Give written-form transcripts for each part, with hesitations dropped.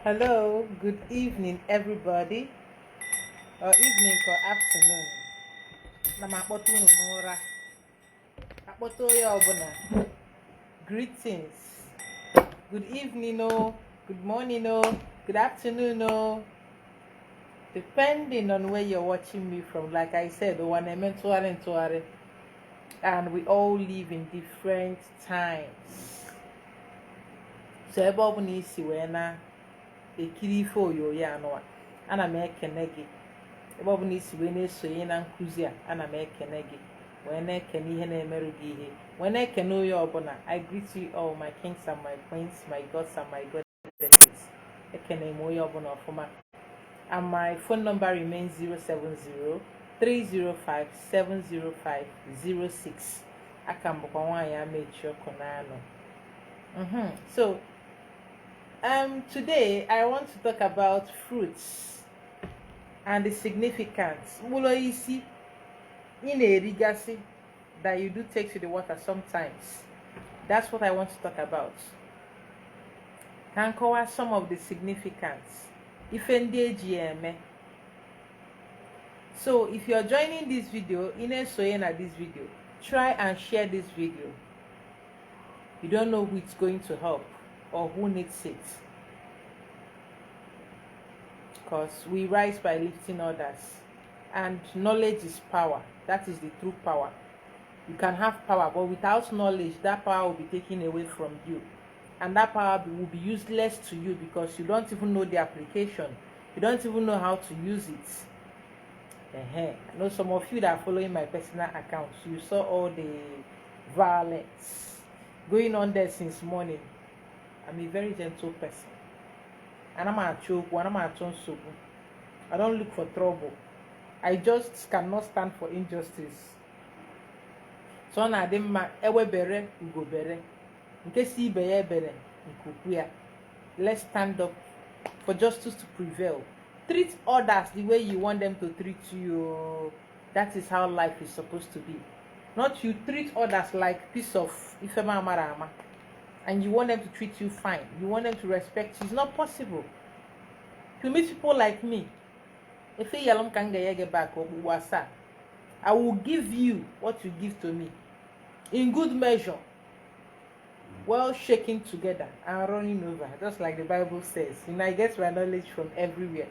Hello, good evening, everybody, or evening or afternoon. Na makpoto unu n'ụra. Akpoto ya ọbụla. Greetings. Good evening, good morning, good afternoon, depending on where you're watching me from. Like I said, and we all live in different times. So everybody isi wee na ekiri ife oyoyo anọ ana m ekene gị ebe ọ bụ na isi wee na-esonye na nkụzi a ana m ekene gị wee na-ekene ihe na-emerụ gị ihe wee na-ekene onye ọbụla. I greet you all, my kings and my queens, my gods and my goddesses. Ekene m onye ọbụla ọfụma, and my phone number remains 070-305-70506. aka m bụkwa nwaanyị amechi ọkụ n'anọ. So today I want to talk about fruits and the significance. Mkpụrụ isi ị na-erigasị that you do take to the water sometimes. That's what I want to talk about. Can cover some of the significance. Ife ndị eji eme. So if you're joining this video, this video, try and share this video. You don't know who it's going to help or who needs it, because we rise by lifting others, and knowledge is power. That is the true power. You can have power, but without knowledge, that power will be taken away from you, and that power will be useless to you because you don't even know the application. You don't even know how to use it. I know some of you that are following my personal account, you saw all the violence going on there since morning. I'm a very gentle person, and I'm a choke, and I'm a tonsobu. I don't look for trouble. I just cannot stand for injustice. So na dem ma ewe bere ugo bere. Nke si beye bere nkukuya. Let's stand up for justice to prevail. Treat others the way you want them to treat you. That is how life is supposed to be. Not you treat others like piece of ifema amarama, and you want them to treat you fine. You want them to respect you. It's not possible. To meet people like me, if I will give you what you give to me in good measure, well shaken together and running over, just like the Bible says. I get my knowledge from everywhere.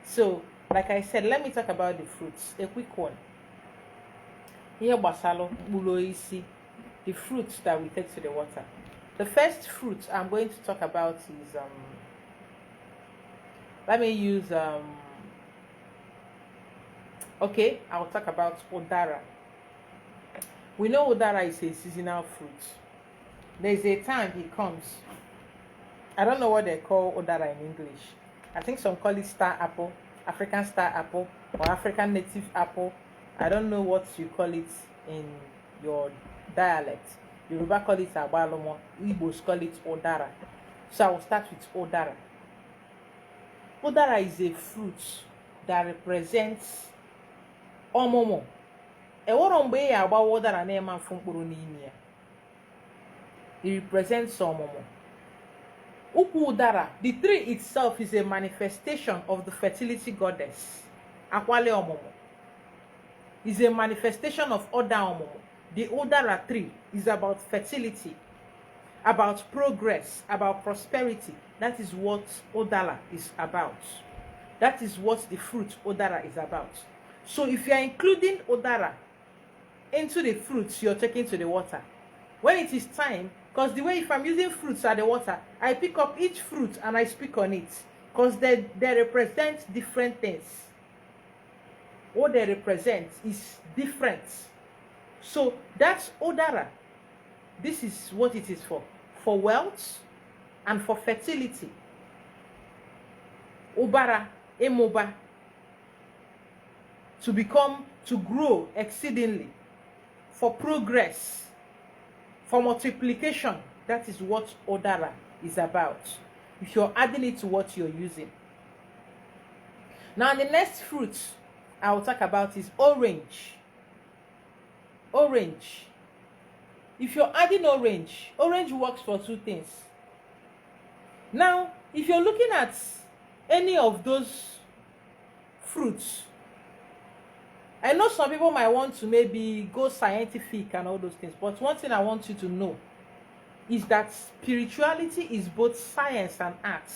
So, like I said, let me talk about the fruits. A quick one. Here, basalo, buloisi, the fruits that we take to the water. The first fruit I'm going to talk about is let me use okay, I'll talk about Odara. We know Odara is a seasonal fruit. There's a time it comes. I don't know what they call Odara in English. I think some call it star apple, African star apple, or African native apple. I don't know what you call it in your dialect. Yoruba call it Abalomo, Igbos call it Odara. So I will start with Odara. Odara is a fruit that represents Omomo. It represents Omomo. Ukwu Udara, the tree itself is a manifestation of the fertility goddess. Akwale Omomo is a manifestation of Oda Omomo. The Odara tree is about fertility, about progress, about prosperity. That is what Odara is about. That is what the fruit Odara is about. So if you are including Odara into the fruits you're taking to the water, when it is time, because the way if I'm using fruits at the water, I pick up each fruit and I speak on it, because they represent different things. What they represent is different. So that's Odara. This is what it is for wealth and for fertility. Obara, emoba, to grow exceedingly, for progress, for multiplication. That is what Odara is about, if you're adding it to what you're using. Now the next fruit I will talk about is orange. Orange. If you're adding orange works for two things. Now, if you're looking at any of those fruits, I know some people might want to maybe go scientific and all those things, but one thing I want you to know is that spirituality is both science and art.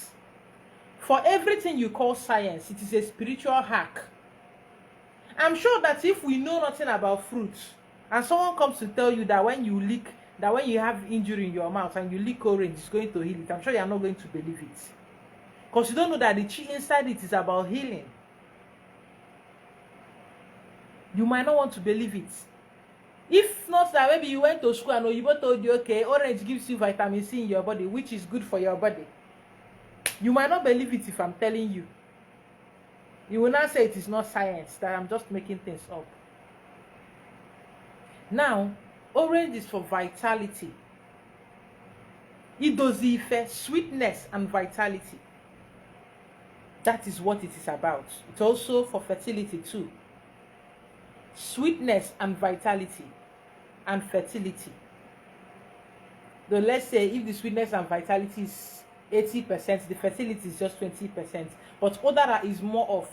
For everything you call science, it is a spiritual hack. I'm sure that if we know nothing about fruits, and someone comes to tell you that when you lick, that when you have injury in your mouth and you lick orange, it's going to heal it, I'm sure you are not going to believe it. Because you don't know that the chi inside it is about healing. You might not want to believe it. If not that maybe you went to school and Oyibo told you, okay, orange gives you vitamin C in your body, which is good for your body. You might not believe it if I'm telling you. You will not say it is not science, that I'm just making things up. Now, orange is for vitality. Idozife, sweetness and vitality. That is what it is about. It's also for fertility too. Sweetness and vitality and fertility. Though let's say if the sweetness and vitality is 80%, the fertility is just 20%. But Odara is more of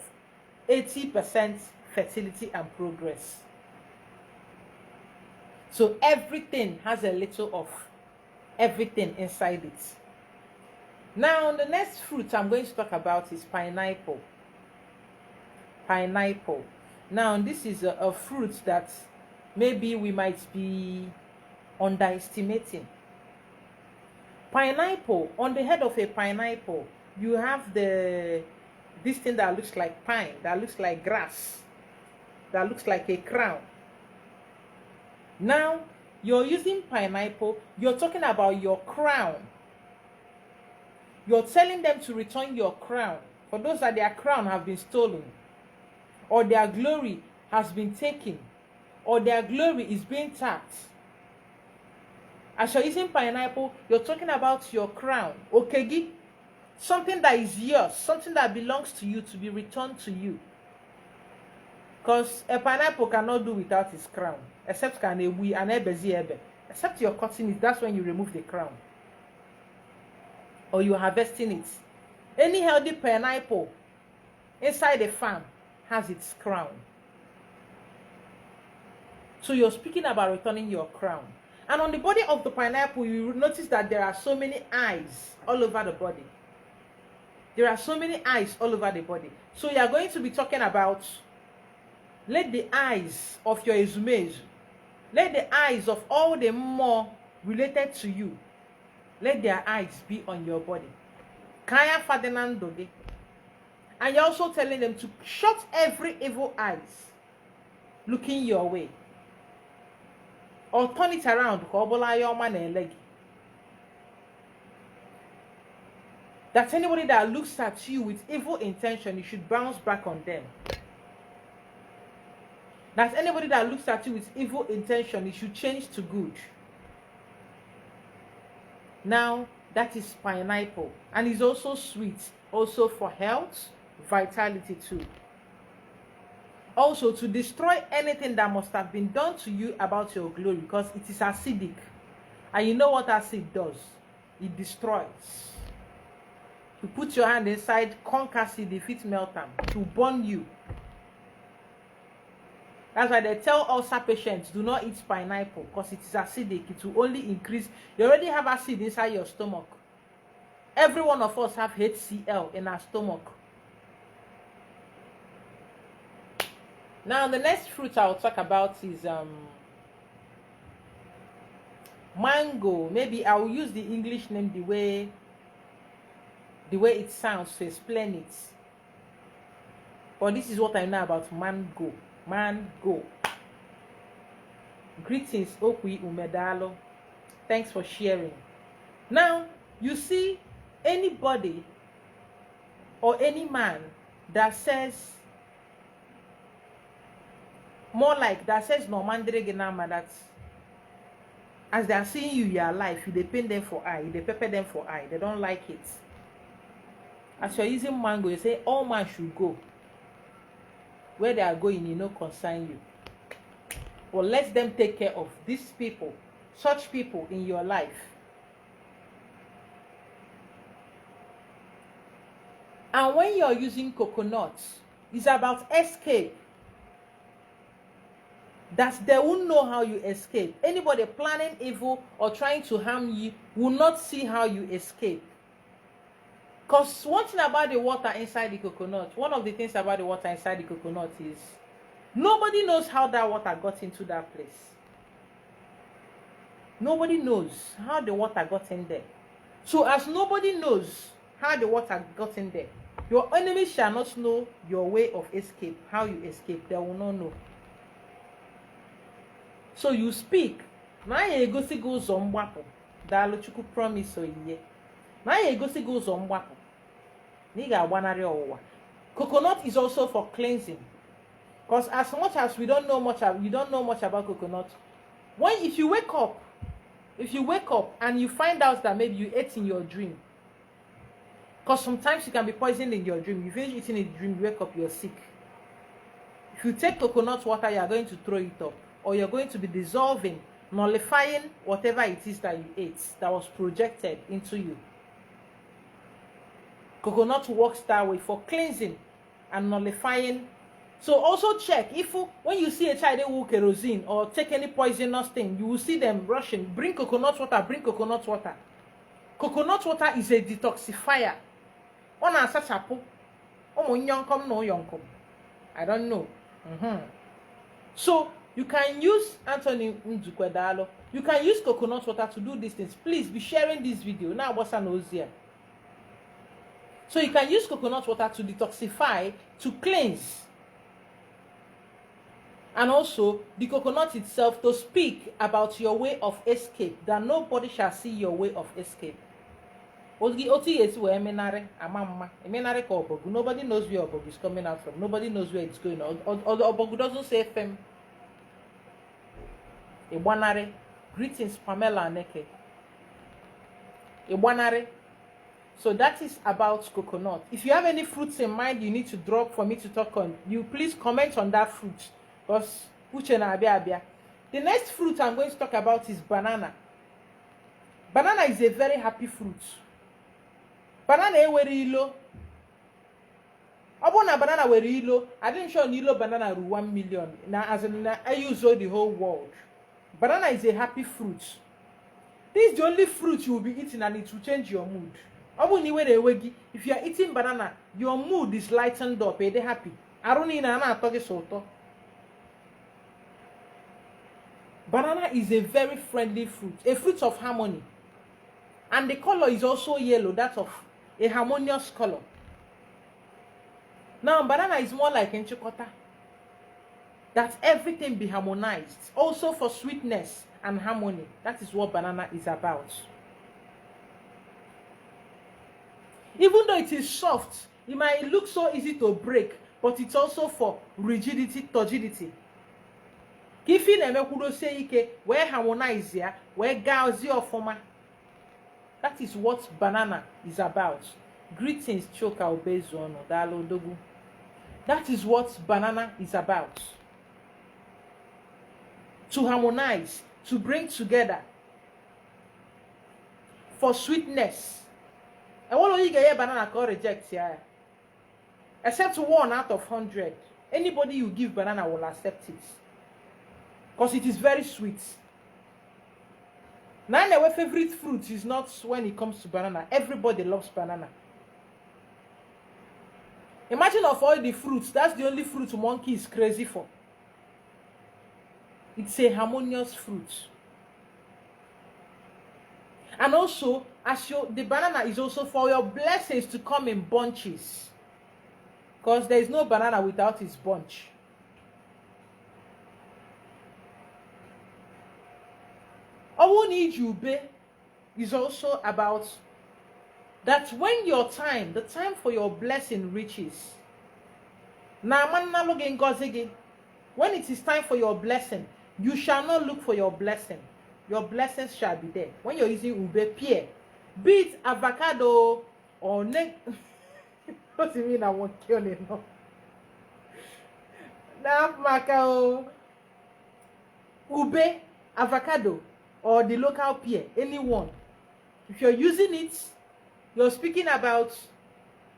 80% fertility and progress. So everything has a little of everything inside it. Now, the next fruit I'm going to talk about is pineapple. Pineapple. Now, this is a fruit that maybe we might be underestimating. Pineapple, on the head of a pineapple, you have this thing that looks like pine, that looks like grass, that looks like a crown. Now, you're using pineapple, you're talking about your crown. You're telling them to return your crown. For those that their crown have been stolen, or their glory has been taken, or their glory is being tapped. As you're using pineapple, you're talking about your crown. Okegi, something that is yours, something that belongs to you to be returned to you. Because a pineapple cannot do without its crown, except except you're cutting it. That's when you remove the crown, or you're harvesting it. Any healthy pineapple inside a farm has its crown. So you're speaking about returning your crown. And on the body of the pineapple, you will notice that there are so many eyes all over the body. There are so many eyes all over the body. So you are going to be talking about, let the eyes of your ezumezu, let the eyes of all the more related to you, let their eyes be on your body. Kaya Ferdinando. And you're also telling them to shut every evil eyes looking your way. Or turn it around. That anybody that looks at you with evil intention, you should bounce back on them. That anybody that looks at you with evil intention, you should change to good. Now, that is pineapple. And it's also sweet. Also for health, vitality too. Also to destroy anything that must have been done to you about your glory, because it is acidic. And you know what acid does? It destroys. You put your hand inside conk acid, if it melt them, to burn you. That's why they tell ulcer patients, do not eat pineapple, because it is acidic. It will only increase. You already have acid inside your stomach. Every one of us have HCl in our stomach. Now, the next fruit I'll talk about is mango. Maybe I will use the English name the way it sounds to explain it. But this is what I know about mango. Mango. Greetings, Okwi Umedalo. Thanks for sharing. Now, you see, anybody or any man that says, more like that says no mandre genama, that as they are seeing you, your life, they paint them for eye, they pepper them for eye, they don't like it. As you're using mango, you say all man should go. Where they are going, you know, concern you. But let them take care of these people, such people in your life. And when you're using coconut, it's about escape. That they won't know how you escape. Anybody planning evil or trying to harm you will not see how you escape. Because one thing about the water inside the coconut, one of the things about the water inside the coconut is nobody knows how that water got into that place. Nobody knows how the water got in there. So as nobody knows how the water got in there, your enemies shall not know your way of escape, how you escape. They will not know. So you speak. Na ye egosi go ụzọ mgbapụ. Daalụ Chukwu promise oyiye. Na ye egosi go ụzọ mgbapụ. Na ị ga-agbanarị ọwụwa. Coconut is also for cleansing. Because as much as you don't know much about coconut, if you wake up and you find out that maybe you ate in your dream, because sometimes you can be poisoned in your dream. You finish eating in a dream, you wake up, you're sick. If you take coconut water, you are going to throw it up. Or you're going to be dissolving, nullifying whatever it is that you ate that was projected into you. Coconut works that way for cleansing and nullifying. So also check if when you see a child who will kerosene or take any poisonous thing, you will see them rushing. Bring coconut water, bring coconut water. Coconut water is a detoxifier. I don't know. So you can use Anthony Nzukwadalo. You can use coconut water to do these things. Please be sharing this video. Now what's an ozia? So you can use coconut water to detoxify, to cleanse. And also the coconut itself to speak about your way of escape, that nobody shall see your way of escape. Nobody knows where Obogu is coming out from. Nobody knows where it's going. Or the Obogu doesn't say fem. Iwanare. Greetings, Pamela Neke. Iwanare. So that is about coconut. If you have any fruits in mind you need to drop for me to talk on, you please comment on that fruit. Because the next fruit I'm going to talk about is banana. Banana is a very happy fruit. Banana is low. Abona banana were low. I didn't show Nilo banana 1 million. Now as in I use the whole world. Banana is a happy fruit. This is the only fruit you will be eating and it will change your mood. If you are eating banana, your mood is lightened up. You're happy. Banana is a very friendly fruit, a fruit of harmony. And the color is also yellow, that of a harmonious color. Now, banana is more like enchikota. That everything be harmonized. Also for sweetness and harmony. That is what banana is about. Even though it is soft, it might look so easy to break, but it's also for rigidity, turgidity. Kifin emekudo say ike, where harmonize ya, where gauzy or former. That is what banana is about. Greetings, Choka Obezono, Dalo Dogu. That is what banana is about. To harmonize, to bring together. For sweetness. And what you get banana call reject here? Except 1 out of 100. Anybody you give banana will accept it. Because it is very sweet. Now, our favorite fruit is not when it comes to banana. Everybody loves banana. Imagine of all the fruits, that's the only fruit monkey is crazy for. It's a harmonious fruit. And also, the banana is also for your blessings to come in bunches. Because there is no banana without its bunch. Owo need you be is also about that when your time, the time for your blessing reaches. When it is time for your blessing, you shall not look for your blessing. Your blessings shall be there. When you're using ube pear, be it avocado or what do you mean I won't kill it? No. Now, ube, avocado, or the local pear, anyone. If you're using it, you're speaking about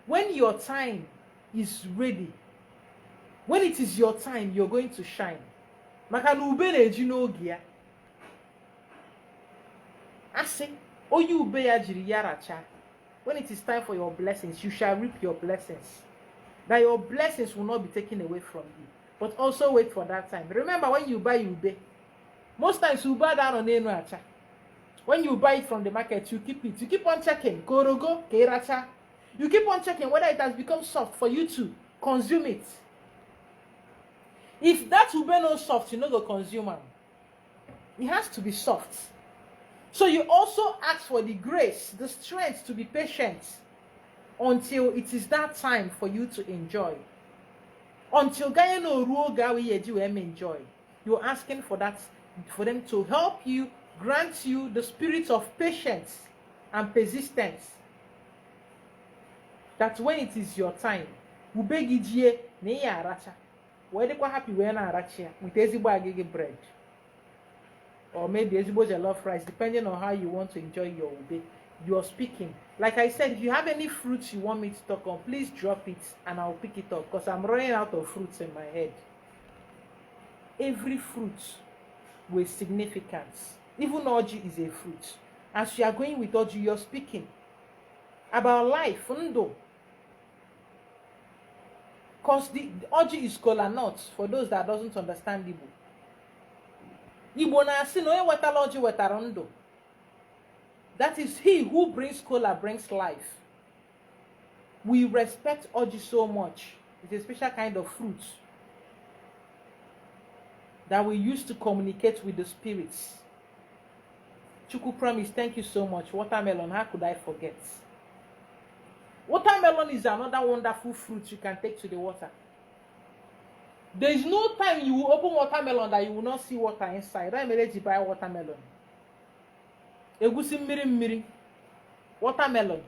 When your time is ready, when it is your time, you're going to shine. Maka na ube na-eji n'oge ya. Asị, onye ube ya jiri ya racha. When it is time for your blessings, you shall reap your blessings. That your blessings will not be taken away from you. But also wait for that time. Remember, when you buy ube, most times you buy that on enu acha. When you buy it from the market, you keep it. You keep on checking. Korogo, keiracha. You keep on checking whether it has become soft for you to consume it. If that ube no soft, you no go consume it. It has to be soft. So you also ask for the grace, the strength to be patient until it is that time for you to enjoy. Until Gaia no ruoga we enjoy. You're asking for that, for them to help you, grant you the spirit of patience and persistence. That when it is your time, ubegijie ne ya aracha. Where they quite happy when aracha with ezigbo agege bread. Or maybe ezigbo jollof rice, depending on how you want to enjoy your ube. You're speaking. Like I said, if you have any fruits you want me to talk on, please drop it and I'll pick it up because I'm running out of fruits in my head. Every fruit with significance. Even orgy is a fruit. As you are going with orgy, you're speaking about life. Because the orgy is kola nuts for those that doesn't understand Igbo. Igbo na asi no e wetala orgy wetara ndo. That is he who brings kola brings life. We respect orgy so much. It's a special kind of fruit that we use to communicate with the spirits. Chuku promise, thank you so much. Watermelon, how could I forget? Watermelon is another wonderful fruit you can take to the water. There is no time you will open watermelon that you will not see water inside. I'm ready to buy watermelon. Egusi mmiri mmiri. Watermelon.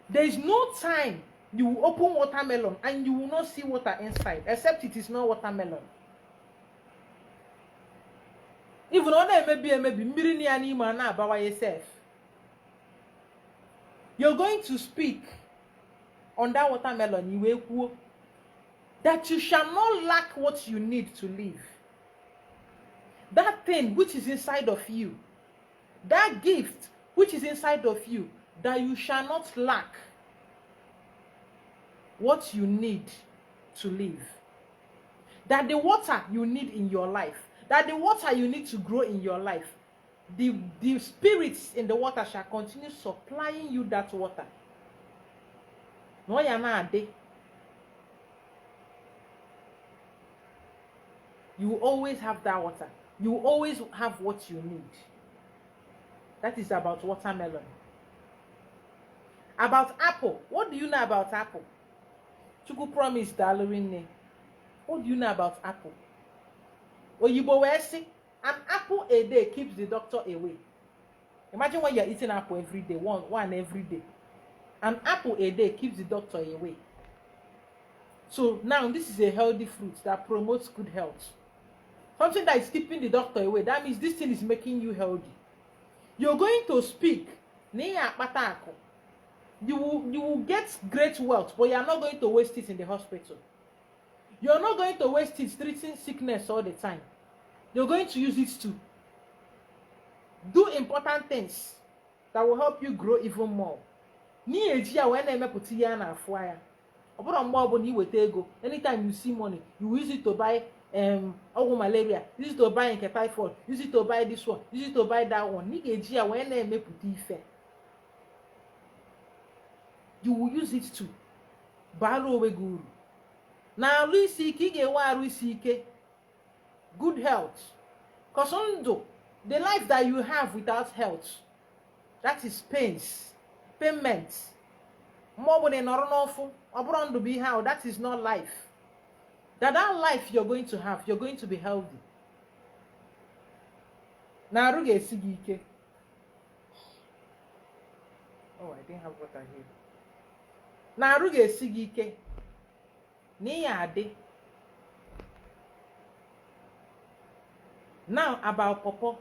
There is no time you will open watermelon and you will not see water inside, except it is not watermelon. Even though maybe mmiri ni ani ma na abawa yourself. You're going to speak on that watermelon, you will that you shall not lack what you need to live. That thing which is inside of you, that gift which is inside of you, that you shall not lack what you need to live. That the water you need in your life, that the water you need to grow in your life, the spirits in the water shall continue supplying you that water. No, you're not. You will always have that water. You will always have what you need. That is about watermelon. About apple. What do you know about apple? Chuku promise Dalurin. What do you know about apple? Oyibo wesi, an apple a day keeps the doctor away. Imagine when you're eating apple every day, one every day. An apple a day keeps the doctor away. So now this is a healthy fruit that promotes good health. Something that is keeping the doctor away. That means this thing is making you healthy. You're going to speak. You will get great wealth, but you are not going to waste it in the hospital. You're not going to waste it treating sickness all the time. You're going to use it to do important things that will help you grow even more. Anytime you see money, you use it to buy malaria, use it to buy typhoid, use it to buy this one, use it to buy that one. You will use it to borrow away guru. Now, good health. Because the life that you have without health, that is pains, payments. More than that is not life. That life you're going to have, you're going to be healthy. Now, oh, I didn't have water here. Now, now about pawpaw.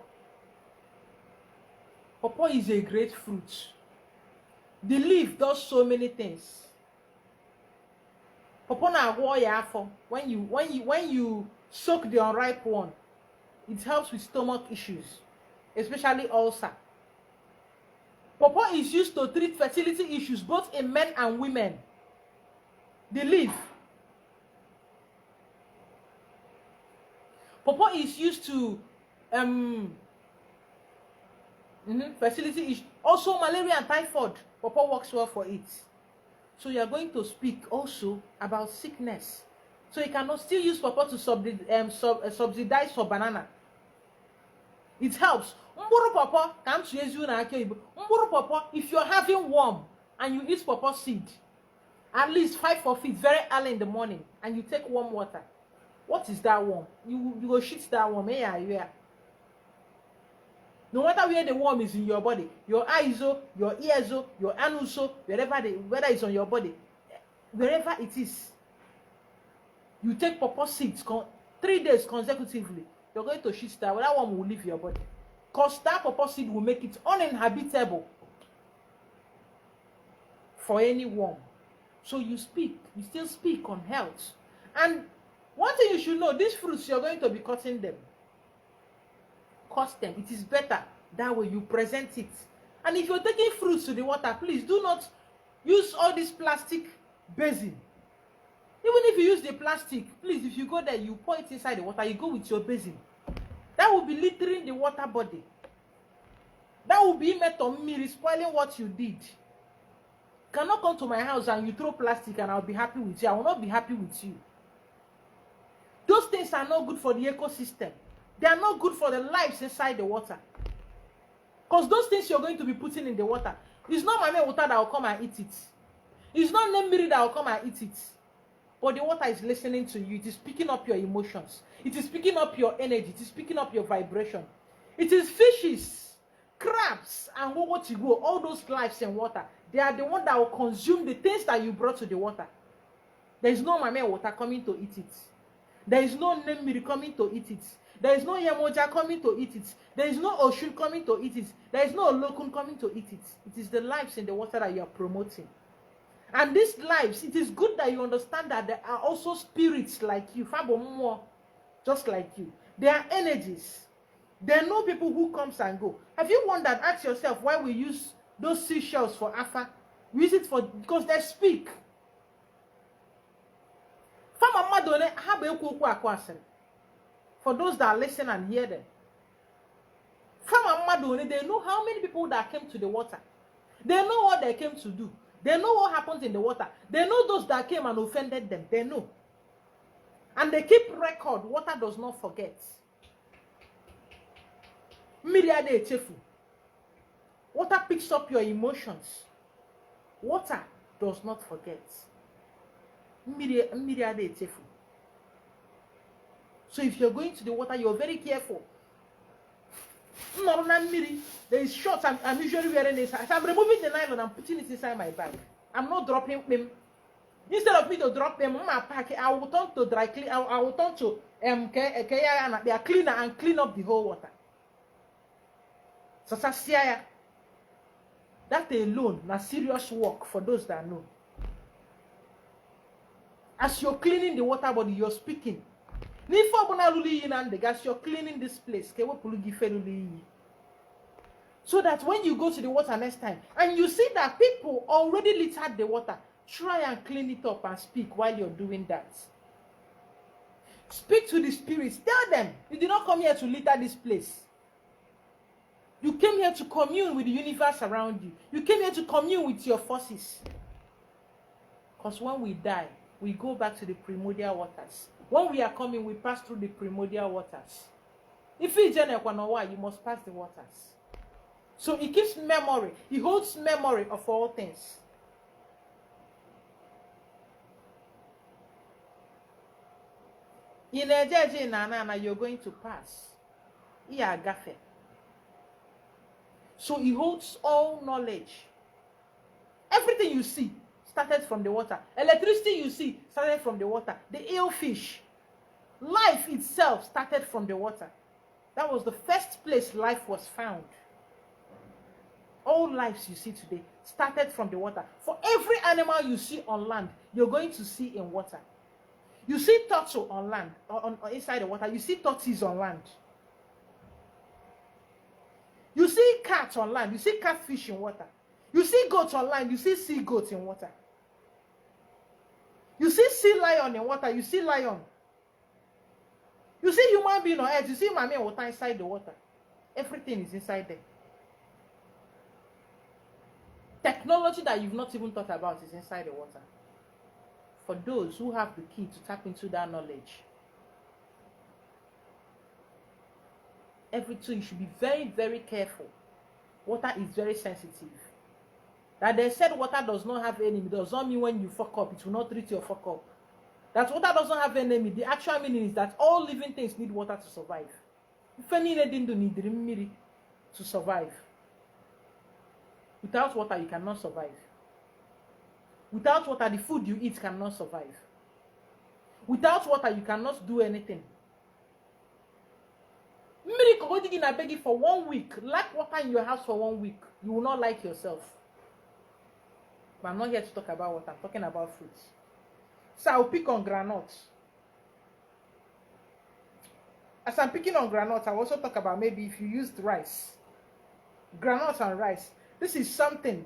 Pawpaw is a great fruit. The leaf does so many things. Pawpaw na agwo ya afọ. When you soak the unripe one, it helps with stomach issues, especially ulcer. Pawpaw is used to treat fertility issues both in men and women. The leaf. Pawpaw is used to fertility issues. Also malaria and typhoid. Pawpaw works well for it. So you are going to speak also about sickness. So you cannot still use pawpaw to subsidize for banana. It helps. Mburu pawpaw, mburu pawpaw, if you're having worm and you eat pawpaw seed, at least 5 of it very early in the morning, and you take warm water. What is that worm? You go shit that worm. Yeah. No matter where the worm is in your body, your eyes, your ears, your anus, whether it's on your body, wherever it is, you take pawpaw seeds 3 days consecutively. You're going to shit that worm will leave your body. Because that pawpaw seed will make it uninhabitable for any worm. So you still speak on health. And one thing you should know, these fruits, you're going to be cutting them. Cut them. It is better that way you present it. And if you're taking fruits to the water, please do not use all this plastic basin. Even if you use the plastic, please, if you go there, you pour it inside the water, you go with your basin. That will be littering the water body. That will be spoiling what you did. You cannot come to my house and you throw plastic and I'll be happy with you. I will not be happy with you. Those things are not good for the ecosystem. They are not good for the lives inside the water. Because those things you're going to be putting in the water, it's not my water that will come and eat it. It's not Nemmiri that will come and eat it. But the water is listening to you. It is picking up your emotions. It is picking up your energy. It is picking up your vibration. It is fishes, crabs, and what you go, all those lives in water. They are the ones that will consume the things that you brought to the water. There is no mame water coming to eat it. There is no Nemmiri coming to eat it. There is no Yamoja coming to eat it. There is no Oshun coming to eat it. There is no Olokun coming to eat it. It is the lives in the water that you are promoting. And these lives, it is good that you understand that there are also spirits like you, Fabo, just like you. They are energies. There are no people who comes and go. Have you wondered, ask yourself why we use those seashells for Afa? We use it because they speak. For those that listen and hear them. They know how many people that came to the water. They know what they came to do. They know what happens in the water. They know those that came and offended them. They know. And they keep record. Water does not forget. Water picks up your emotions. Water does not forget. So if you're going to the water, you're very careful. There is shorts. I'm usually wearing this. If I'm removing the nylon, I'm putting it inside my bag. I'm not dropping them. Instead of me to drop them on my pack, I will turn to dry clean. I will turn to they are cleaner and clean up the whole water. So that alone, na serious work for those that know. As you're cleaning the water body, you're speaking. As you're cleaning this place, so that when you go to the water next time and you see that people already littered the water, try and clean it up and speak while you're doing that. Speak to the spirits. Tell them you did not come here to litter this place. You came here to commune with the universe around you. You came here to commune with your forces. Because when we die, we go back to the primordial waters. When we are coming, we pass through the primordial waters. If it's Jenekwanowa, you must pass the waters. So it keeps memory. It holds memory of all things. In a judge Nana, you're going to pass. Gafe. So he holds all knowledge. Everything you see started from the water. Electricity you see started from the water. The eelfish. Life itself started from the water. That was the first place life was found. All lives you see today started from the water. For every animal you see on land, you're going to see in water. You see turtle on land, on inside the water. You see tortoise on land. You see cat on land. You see catfish in water. You see goat on land. You see sea goat in water. You see sea lion in water. You see lion. You see human being on earth. You see mommy and water inside the water. Everything is inside there. Technology that you've not even thought about is inside the water. For those who have the key to tap into that knowledge. Everything, you should be very, very careful. Water is very sensitive. That they said water does not have enemy does not mean when you fuck up, it will not treat your fuck up. That water doesn't have enemy. The actual meaning is that all living things need water to survive. If any need to survive. Without water, you cannot survive. Without water, the food you eat cannot survive. Without water, you cannot do anything. Miracle go dig in a beg for 1 week. Lack water in your house for 1 week. You will not like yourself. But I'm not here to talk about water. I'm talking about fruits. So I'll pick on groundnuts. As I'm picking on groundnuts, I'll also talk about maybe if you used rice. Groundnuts and rice. This is something.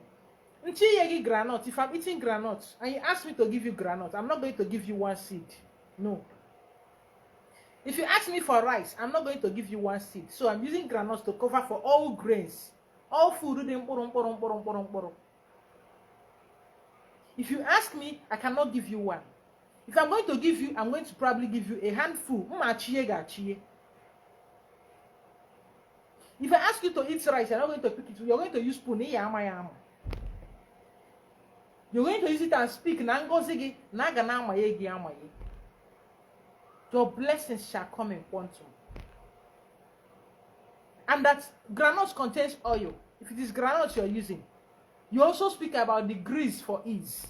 If I'm eating groundnuts and you ask me to give you groundnuts, I'm not going to give you one seed. No. If you ask me for rice, I'm not going to give you one seed. So I'm using groundnuts to cover for all grains. All food. If you ask me, I cannot give you one. If I'm going to give you, I'm going to probably give you a handful. If I ask you to eat rice, you're not going to pick it. You're going to use spoon. You're going to use it and speak. Your blessings shall come in quantum. And that groundnut contains oil. If it is groundnut you're using, you also speak about the grease for ease.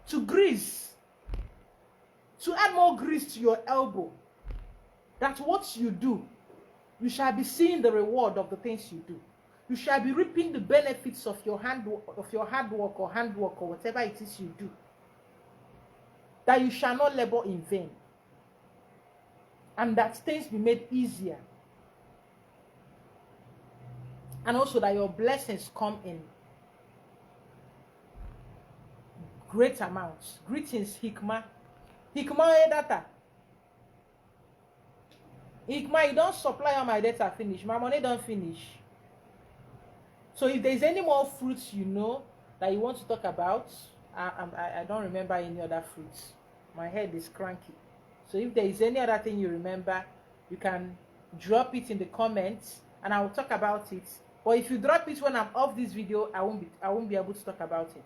To grease. To add more grease to your elbow. That what you do, you shall be seeing the reward of the things you do. You shall be reaping the benefits of your hard work or whatever it is you do. That you shall not labor in vain. And that things be made easier. And also that your blessings come in great amounts. Greetings, Hikmah. Hikmah data. Hikmah, you don't supply all my data finish. My money don't finish. So if there's any more fruits you know that you want to talk about, I don't remember any other fruits. My head is cranky. So if there is any other thing you remember, you can drop it in the comments and I will talk about it. But if you drop it when I'm off this video, I won't be able to talk about it.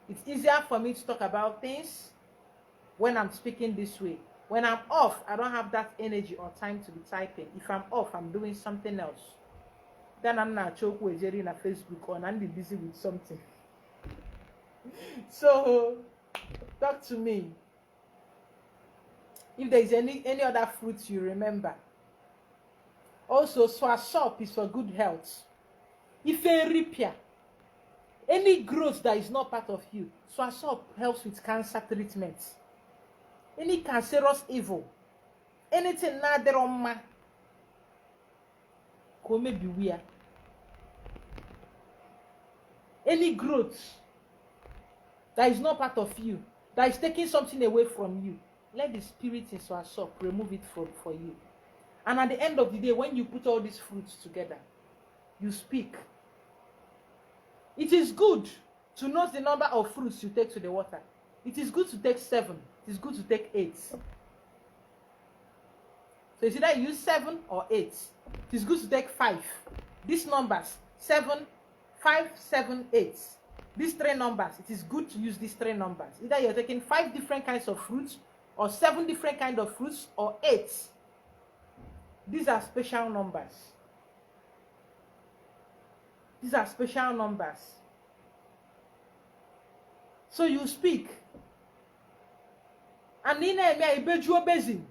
It's easier for me to talk about things when I'm speaking this way. When I'm off, I don't have that energy or time to be typing. If I'm off, I'm doing something else. Then I'm not choke with Jerry na Facebook or I'm busy with something. So talk to me. If there is any other fruits you remember. Also, swasop is for good health. If a repair, any growth that is not part of you, swasop helps with cancer treatment. Any cancerous evil, anything not there on ma, come be weird. Any growth that is not part of you, that is taking something away from you, let the spirit in swasop remove it for you. And at the end of the day, when you put all these fruits together, you speak. It is good to know the number of fruits you take to the water. It is good to take 7. It is good to take 8. So it's either you use 7 or 8. It is good to take 5. These numbers, 7, 5, 7, 8. These 3 numbers, it is good to use these 3 numbers. Either you're taking 5 different kinds of fruits, or 7 different kinds of fruits, or 8. These are special numbers. These are special numbers. So you speak. And in a basin.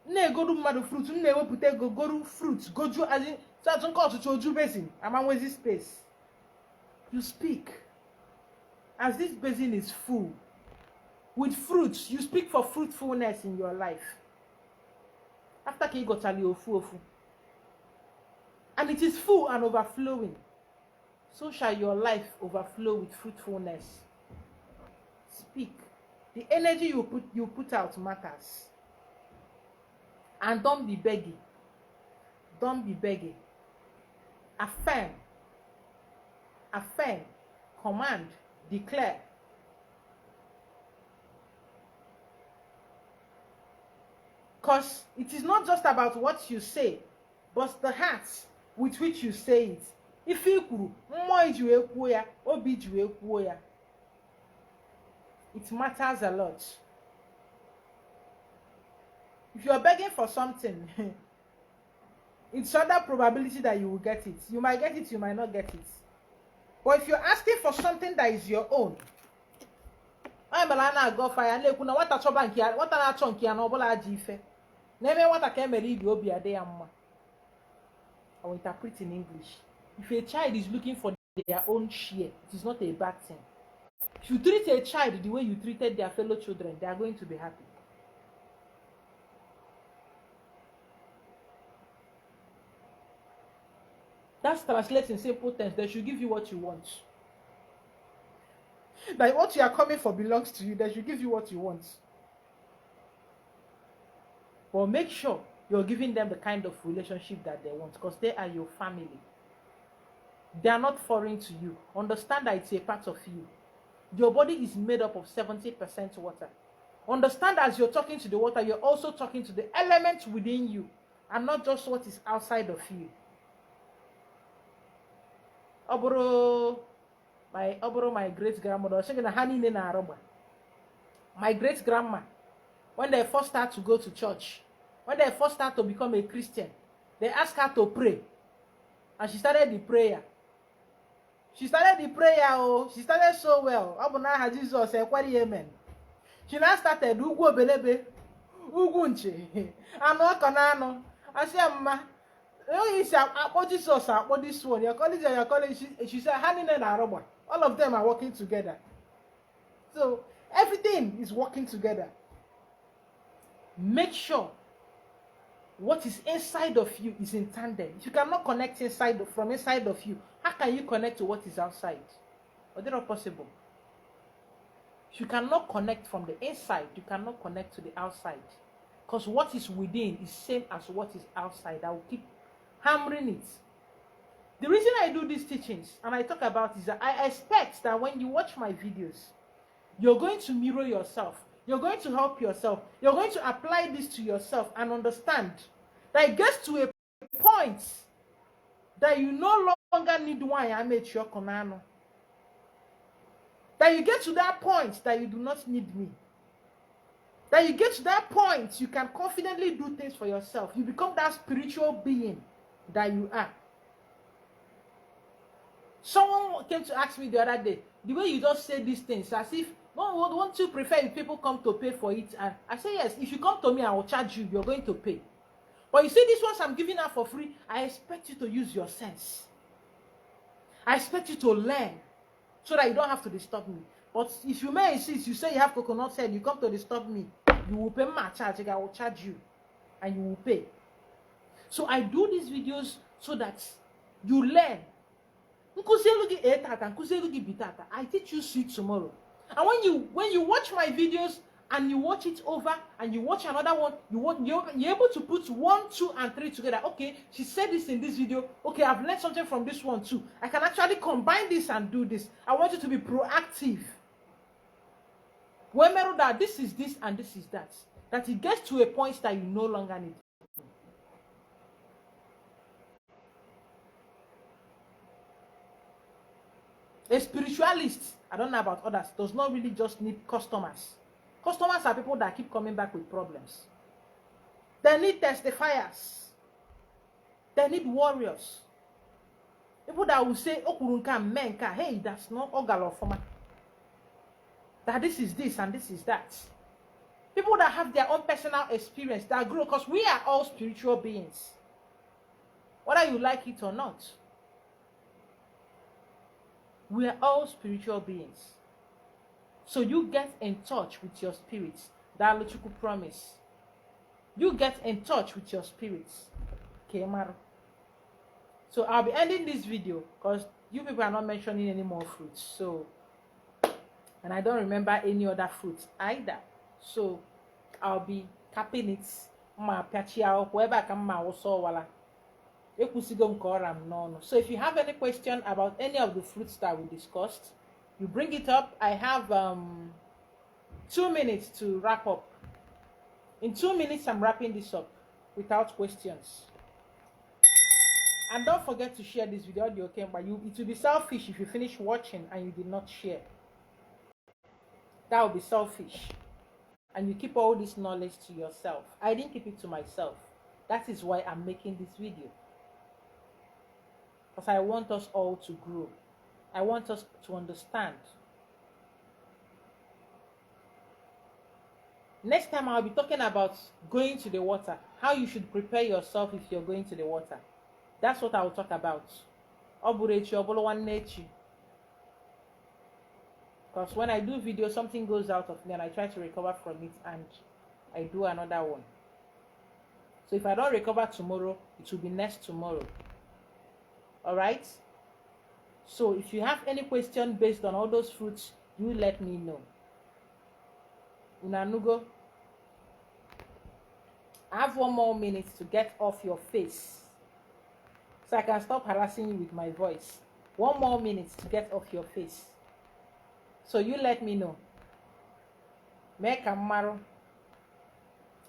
Na-egodu mmadụ fruit, m na-ewepụta ego goru fruit goju azi satụ nke ọtụtụ oju basin amanwezi space. You speak as this basin is full with fruits. You speak for fruitfulness in your life. After ka ị gọchara ofu and it is full and overflowing, so shall your life overflow with fruitfulness. Speak. The energy you put out matters. And don't be begging. Don't be begging. Affirm. Affirm. Command. Declare. Because it is not just about what you say, but the heart with which you say it. If you kwuru, mmụọ iji wee kwuo ya, obi iji wee kwuo ya, it matters a lot. If you are begging for something, it's other probability that you will get it. You might get it, you might not get it. But if you're asking for something that is your own, I'm a go fire. What a chobankia, what a chunky and obola jife. Never what a camera will be a day. I will interpret in English. If a child is looking for their own share, it is not a bad thing. If you treat a child the way you treated their fellow children, they are going to be happy. That's translating simple terms. They should give you what you want. Like what you are coming for belongs to you. They should give you what you want. But make sure you're giving them the kind of relationship that they want, because they are your family. They are not foreign to you. Understand that it's a part of you. Your body is made up of 70% water. Understand that as you're talking to the water, you're also talking to the elements within you, and not just what is outside of you. My great grandmother, my great grandma, when they first start to go to church, when they first start to become a Christian, they ask her to pray, and she started the prayer. She started the prayer. Oh, she started so well. Jesus said, "Amen." She now started Ugu Belebe, Ugunche, and Okanano. I said, "Ma, you say about Jesus, about this one. Your college. She said, "Honey and Aroba." All of them are working together. So everything is working together. Make sure what is inside of you is in tandem. If you cannot connect from inside of you, how can you connect to what is outside? Or is not possible? If you cannot connect from the inside, you cannot connect to the outside. Because what is within is same as what is outside. I will keep hammering it. The reason I do these teachings and I talk about is that I expect that when you watch my videos, you're going to mirror yourself. You're going to help yourself. You're going to apply this to yourself and understand that it gets to a point that you no longer need one. I made sure Konano. That you get to that point that you do not need me. That you get to that point you can confidently do things for yourself. You become that spiritual being that you are. Someone came to ask me the other day, the way you just say these things, as if, won't you prefer if people come to pay for it? And I say, yes, if you come to me, I will charge you, you're going to pay. But you see, these ones I'm giving out for free, I expect you to use your sense. I expect you to learn so that you don't have to disturb me. But if you may insist, you say you have coconut head, you come to disturb me, you will pay my charge, I will charge you, and you will pay. So I do these videos so that you learn. I teach you sweet tomorrow. And when you watch my videos and you watch it over and you watch another one, you're able to put 1, 2, and 3 together. Okay, she said this in this video. Okay, I've learned something from this one too. I can actually combine this and do this. I want you to be proactive. Remember that this is this and this is that. That it gets to a point that you no longer need. A spiritualist, I don't know about others, does not really just need customers. Customers are people that keep coming back with problems. They need testifiers. They need warriors. People that will say, Okurunka, Menka, hey, that's not Ogalofoma. That this is this and this is that. People that have their own personal experience, that grow, because we are all spiritual beings, whether you like it or not. We are all spiritual beings. So you get in touch with your spirits. That Luchuku promise. You get in touch with your spirits. Okay, Maro. So I'll be ending this video because you people are not mentioning any more fruits. So, and I don't remember any other fruits either. So I'll be capping it. Whoever I can also wala. So if you have any question about any of the fruits that we discussed, you bring it up. I have 2 minutes to wrap up. In 2 minutes, I'm wrapping this up without questions. And don't forget to share this video. Okay, but it will be selfish if you finish watching and you did not share. That will be selfish. And you keep all this knowledge to yourself. I didn't keep it to myself. That is why I'm making this video. Because I want us all to grow. I want us to understand. Next time I'll be talking about going to the water. How you should prepare yourself if you're going to the water. That's what I will talk about. Because when I do video, something goes out of me and I try to recover from it and I do another one. So if I don't recover tomorrow, it will be next tomorrow. Alright? So if you have any question based on all those fruits, you let me know. Unanugo, I have 1 more minute to get off your face. So I can stop harassing you with my voice. 1 more minute to get off your face. So you let me know. Make a marrow.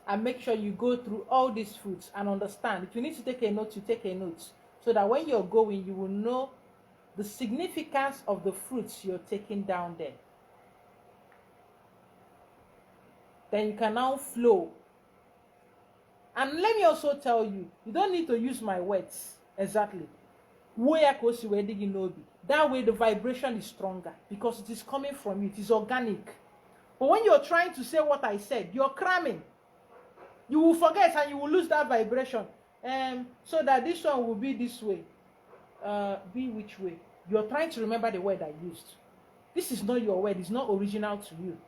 And make sure you go through all these fruits and understand. If you need to take a note, you take a note. So that when you're going, you will know the significance of the fruits you're taking down there. Then you can now flow. And let me also tell you, you don't need to use my words exactly. That way the vibration is stronger because it is coming from you. It is organic. But when you're trying to say what I said, you're cramming. You will forget and you will lose that vibration. So that this one will be this way. Be which way? You're trying to remember the word I used. This is not your word. It's not original to you.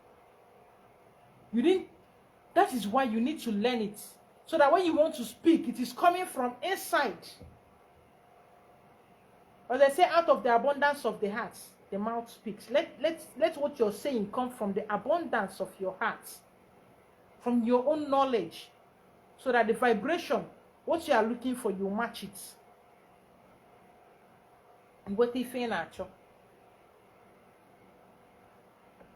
You didn't. That is why you need to learn it. So that when you want to speak, it is coming from inside. As I say, out of the abundance of the heart, the mouth speaks. Let what you're saying come from the abundance of your heart. From your own knowledge. So that the vibration, what you are looking for, you match it.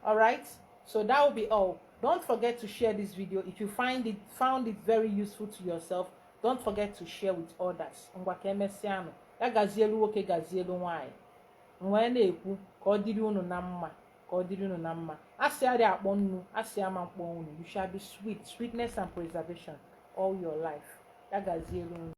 Alright? So that will be all. Don't forget to share this video. If you found it very useful to yourself, don't forget to share with others. Ya gazielu nwoke gazielu nwanyị. Mgbe na-ekwu ka ọ dịrị unu na mma, ka ọ dịrị unu na mma. Asị arị akpọ nnu, asị ama mkpọ unu. You shall be sweet, sweetness and preservation all your life. Ya gazielu unu.